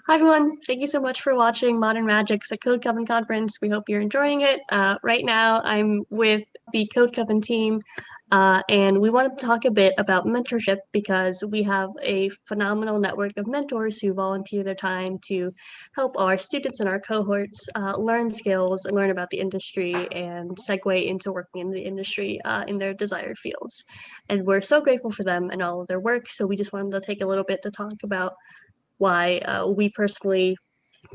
Hi everyone, thank you so much for watching Modern Magicks at Code Coven conference. We hope you're enjoying it. Right now I'm with the Code Coven team and we wanted to talk a bit about mentorship because we have a phenomenal network of mentors who volunteer their time to help our students in our cohorts learn skills and learn about the industry and segue into working in the industry in their desired fields. And we're so grateful for them and all of their work, so we just wanted to take a little bit to talk about why we personally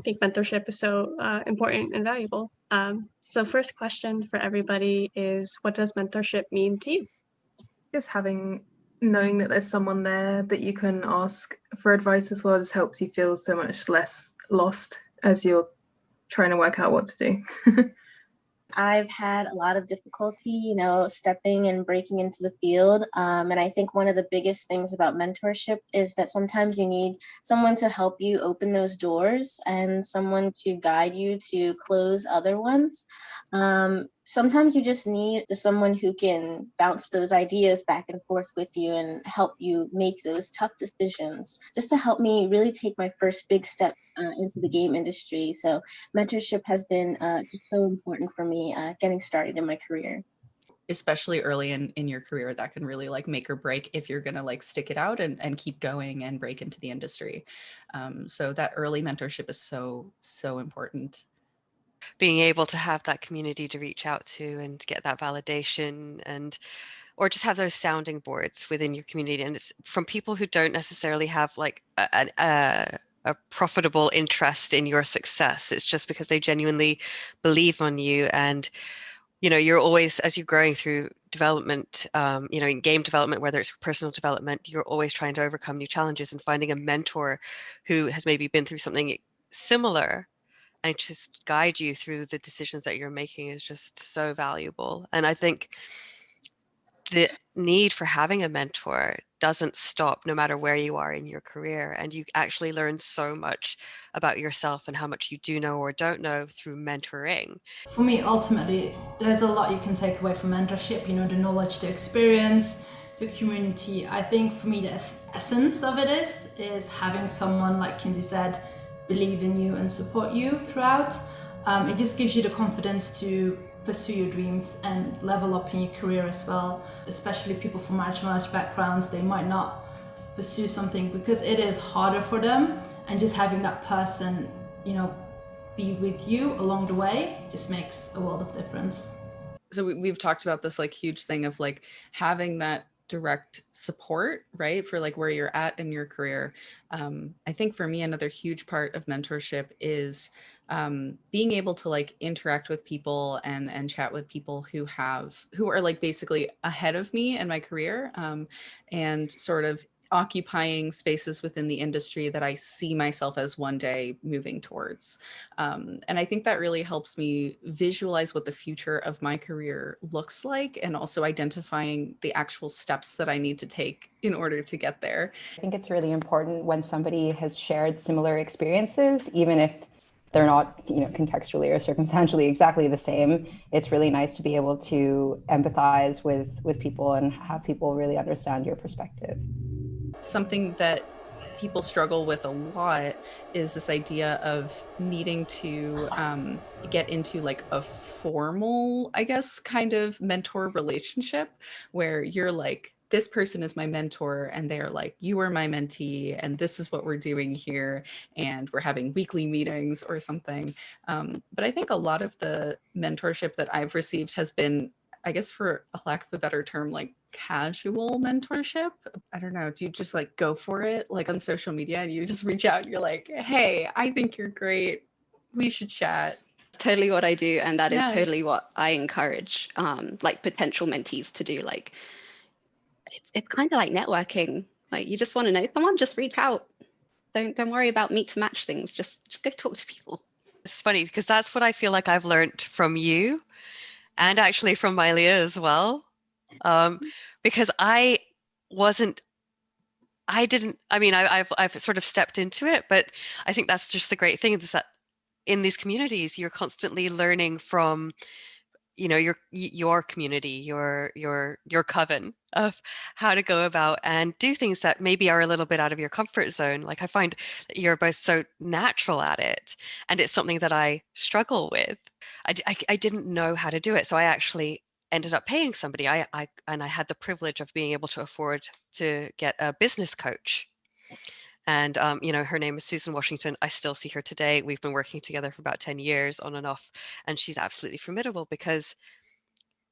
think mentorship is so important and valuable. So first question for everybody is, what does mentorship mean to you? Just knowing that there's someone there that you can ask for advice as well just helps you feel so much less lost as you're trying to work out what to do. I've had a lot of difficulty, stepping and breaking into the field. And I think one of the biggest things about mentorship is that sometimes you need someone to help you open those doors and someone to guide you to close other ones. Sometimes you just need someone who can bounce those ideas back and forth with you and help you make those tough decisions, just to help me really take my first big step into the game industry. So mentorship has been just so important for me getting started in my career. Especially early in your career, that can really like make or break if you're gonna like stick it out and keep going and break into the industry. So that early mentorship is so important. Being able to have that community to reach out to and get that validation or just have those sounding boards within your community, and it's from people who don't necessarily have like a profitable interest in your success. It's just because they genuinely believe on you, and you're always, as you're growing through development, in game development, whether it's personal development, you're always trying to overcome new challenges, and finding a mentor who has maybe been through something similar and just guide you through the decisions that you're making is just so valuable. And I think the need for having a mentor doesn't stop no matter where you are in your career, and you actually learn so much about yourself and how much you do know or don't know through mentoring. For me, ultimately, there's a lot you can take away from mentorship, the knowledge, the experience, the community. I think for me, the essence of it is having someone, like Kinsey said, believe in you and support you throughout. It just gives you the confidence to pursue your dreams and level up in your career as well. Especially people from marginalized backgrounds, they might not pursue something because it is harder for them, and just having that person, be with you along the way just makes a world of difference. So we've talked about this like huge thing of like having that direct support, right, for like where you're at in your career. I think for me, another huge part of mentorship is being able to like interact with people and chat with people who are like basically ahead of me in my career, and sort of occupying spaces within the industry that I see myself as one day moving towards. And I think that really helps me visualize what the future of my career looks like, and also identifying the actual steps that I need to take in order to get there. I think it's really important when somebody has shared similar experiences, even if they're not, contextually or circumstantially exactly the same. It's really nice to be able to empathize with people and have people really understand your perspective. Something that people struggle with a lot is this idea of needing to get into like a formal, I guess, kind of mentor relationship where you're like, this person is my mentor and they're like, you are my mentee and this is what we're doing here and we're having weekly meetings or something. But I think a lot of the mentorship that I've received has been, I guess, for a lack of a better term, like casual mentorship. I don't know. Do you just like go for it like on social media and you just reach out and you're like, hey, I think you're great. We should chat. Totally what I do. And that is totally what I encourage like potential mentees to do. Like it's kind of like networking. Like you just want to know someone, just reach out. Don't worry about meet to match things. Just go talk to people. It's funny because that's what I feel like I've learned from you and actually from Milea as well. Because I've sort of stepped into it, but I think that's just the great thing is that in these communities, you're constantly learning from you know, your community, your coven of how to go about and do things that maybe are a little bit out of your comfort zone. Like I find that you're both so natural at it, and it's something that I struggle with. I didn't know how to do it, so I actually ended up paying somebody. I had the privilege of being able to afford to get a business coach. And, you know, her name is Susan Washington. I still see her today. We've been working together for about 10 years on and off. And she's absolutely formidable because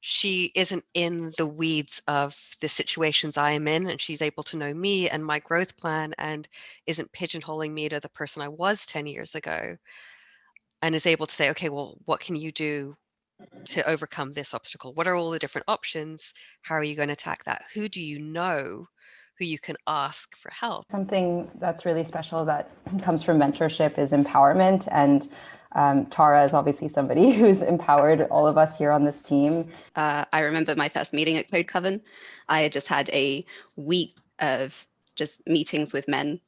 she isn't in the weeds of the situations I am in. And she's able to know me and my growth plan and isn't pigeonholing me to the person I was 10 years ago. And is able to say, okay, well, what can you do to overcome this obstacle? What are all the different options? How are you going to attack that? Who do you know who you can ask for help? Something that's really special that comes from mentorship is empowerment. And Tara is obviously somebody who's empowered all of us here on this team. I remember my first meeting at Code Coven. I had just had a week of just meetings with men,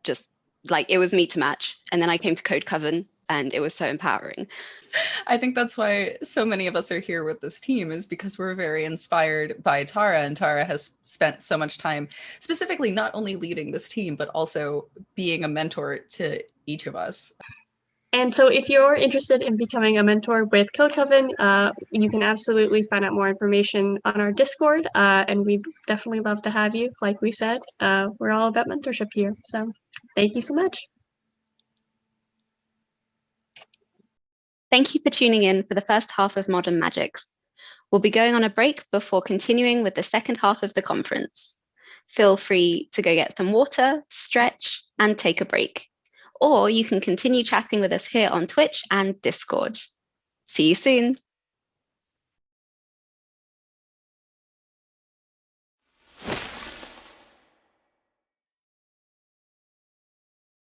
just like it was meet to match. And then I came to Code Coven and it was so empowering. I think that's why so many of us are here with this team, is because we're very inspired by Tara, and Tara has spent so much time specifically not only leading this team, but also being a mentor to each of us. And so if you're interested in becoming a mentor with Code Coven, you can absolutely find out more information on our Discord, and we'd definitely love to have you. Like we said, we're all about mentorship here. So thank you so much. Thank you for tuning in for the first half of Modern Magicks. We'll be going on a break before continuing with the second half of the conference. Feel free to go get some water, stretch, and take a break. Or you can continue chatting with us here on Twitch and Discord. See you soon.